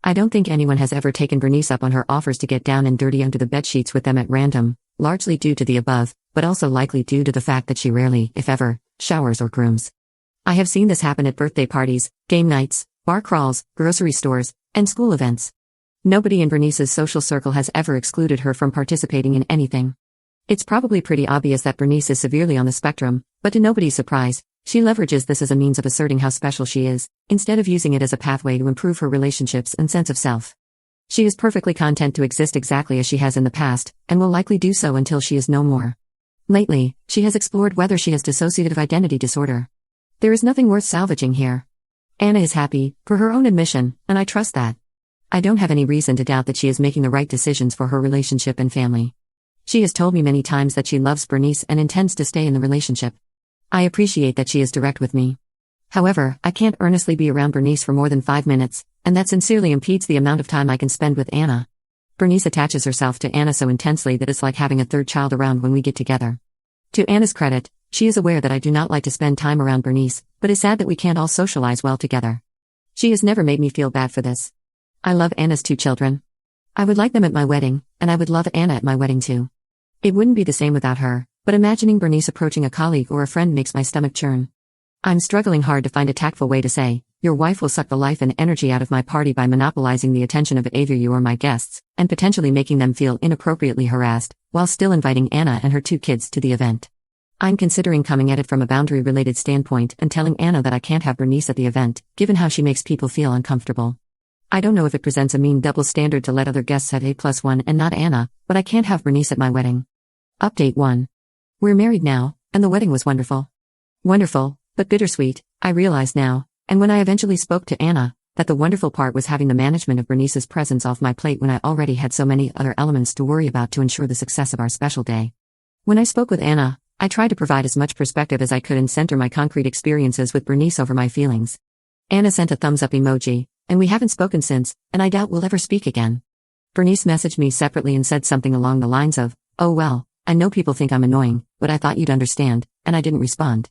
I don't think anyone has ever taken Bernice up on her offers to get down and dirty under the bedsheets with them at random, largely due to the above, but also likely due to the fact that she rarely, if ever, showers or grooms. I have seen this happen at birthday parties, game nights, bar crawls, grocery stores, and school events. Nobody in Bernice's social circle has ever excluded her from participating in anything. It's probably pretty obvious that Bernice is severely on the spectrum, but to nobody's surprise, she leverages this as a means of asserting how special she is, instead of using it as a pathway to improve her relationships and sense of self. She is perfectly content to exist exactly as she has in the past, and will likely do so until she is no more. Lately, she has explored whether she has dissociative identity disorder. There is nothing worth salvaging here. Anna is happy, per her own admission, and I trust that. I don't have any reason to doubt that she is making the right decisions for her relationship and family. She has told me many times that she loves Bernice and intends to stay in the relationship. I appreciate that she is direct with me. However, I can't earnestly be around Bernice for more than 5 minutes, and that sincerely impedes the amount of time I can spend with Anna. Bernice attaches herself to Anna so intensely that it's like having a third child around when we get together. To Anna's credit, she is aware that I do not like to spend time around Bernice, but is sad that we can't all socialize well together. She has never made me feel bad for this. I love Anna's 2 children. I would like them at my wedding, and I would love Anna at my wedding too. It wouldn't be the same without her, but imagining Bernice approaching a colleague or a friend makes my stomach churn. I'm struggling hard to find a tactful way to say, your wife will suck the life and energy out of my party by monopolizing the attention of either you or my guests, and potentially making them feel inappropriately harassed, while still inviting Anna and her 2 kids to the event. I'm considering coming at it from a boundary-related standpoint and telling Anna that I can't have Bernice at the event, given how she makes people feel uncomfortable. I don't know if it presents a mean double standard to let other guests have A+1 and not Anna, but I can't have Bernice at my wedding. Update 1. We're married now, and the wedding was wonderful. Wonderful, but bittersweet, I realize now, and when I eventually spoke to Anna, that the wonderful part was having the management of Bernice's presence off my plate when I already had so many other elements to worry about to ensure the success of our special day. When I spoke with Anna, I tried to provide as much perspective as I could and center my concrete experiences with Bernice over my feelings. Anna sent a thumbs up emoji, and we haven't spoken since, and I doubt we'll ever speak again. Bernice messaged me separately and said something along the lines of, "Oh well, I know people think I'm annoying, but I thought you'd understand," and I didn't respond.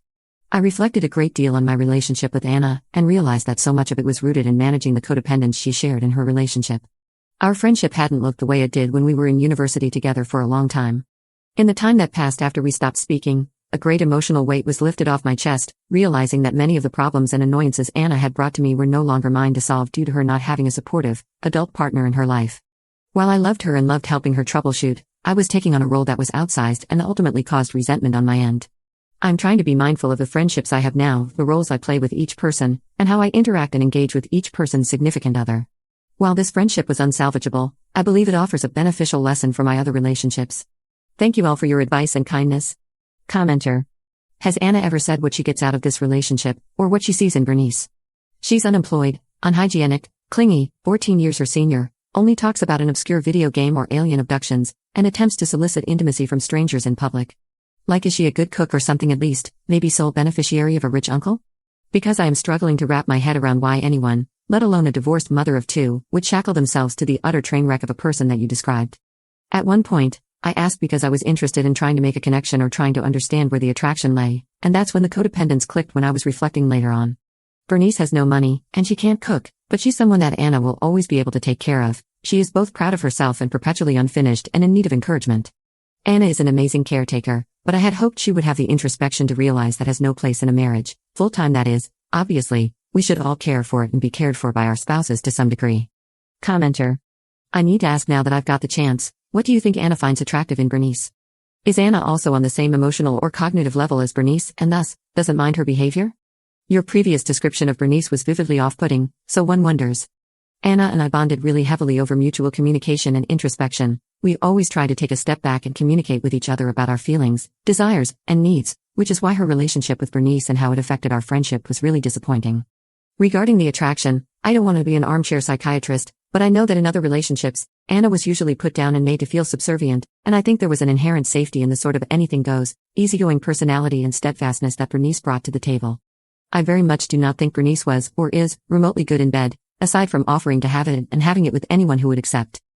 I reflected a great deal on my relationship with Anna, and realized that so much of it was rooted in managing the codependence she shared in her relationship. Our friendship hadn't looked the way it did when we were in university together for a long time. In the time that passed after we stopped speaking, a great emotional weight was lifted off my chest, realizing that many of the problems and annoyances Anna had brought to me were no longer mine to solve due to her not having a supportive, adult partner in her life. While I loved her and loved helping her troubleshoot, I was taking on a role that was outsized and ultimately caused resentment on my end. I'm trying to be mindful of the friendships I have now, the roles I play with each person, and how I interact and engage with each person's significant other. While this friendship was unsalvageable, I believe it offers a beneficial lesson for my other relationships. Thank you all for your advice and kindness. Commenter. Has Anna ever said what she gets out of this relationship, or what she sees in Bernice? She's unemployed, unhygienic, clingy, 14 years her senior, only talks about an obscure video game or alien abductions, and attempts to solicit intimacy from strangers in public. Like, is she a good cook or something at least, maybe sole beneficiary of a rich uncle? Because I am struggling to wrap my head around why anyone, let alone a divorced mother of 2, would shackle themselves to the utter train wreck of a person that you described. At one point, I asked because I was interested in trying to make a connection or trying to understand where the attraction lay, and that's when the codependence clicked when I was reflecting later on. Bernice has no money, and she can't cook, but she's someone that Anna will always be able to take care of. She is both proud of herself and perpetually unfinished and in need of encouragement. Anna is an amazing caretaker, but I had hoped she would have the introspection to realize that has no place in a marriage, full-time that is. Obviously, we should all care for it and be cared for by our spouses to some degree. Commenter. I need to ask now that I've got the chance, what do you think Anna finds attractive in Bernice? Is Anna also on the same emotional or cognitive level as Bernice and thus, doesn't mind her behavior? Your previous description of Bernice was vividly off-putting, so one wonders. Anna and I bonded really heavily over mutual communication and introspection. We always try to take a step back and communicate with each other about our feelings, desires, and needs, which is why her relationship with Bernice and how it affected our friendship was really disappointing. Regarding the attraction, I don't want to be an armchair psychiatrist, but I know that in other relationships, Anna was usually put down and made to feel subservient, and I think there was an inherent safety in the sort of anything-goes, easygoing personality and steadfastness that Bernice brought to the table. I very much do not think Bernice was, or is, remotely good in bed, aside from offering to have it and having it with anyone who would accept.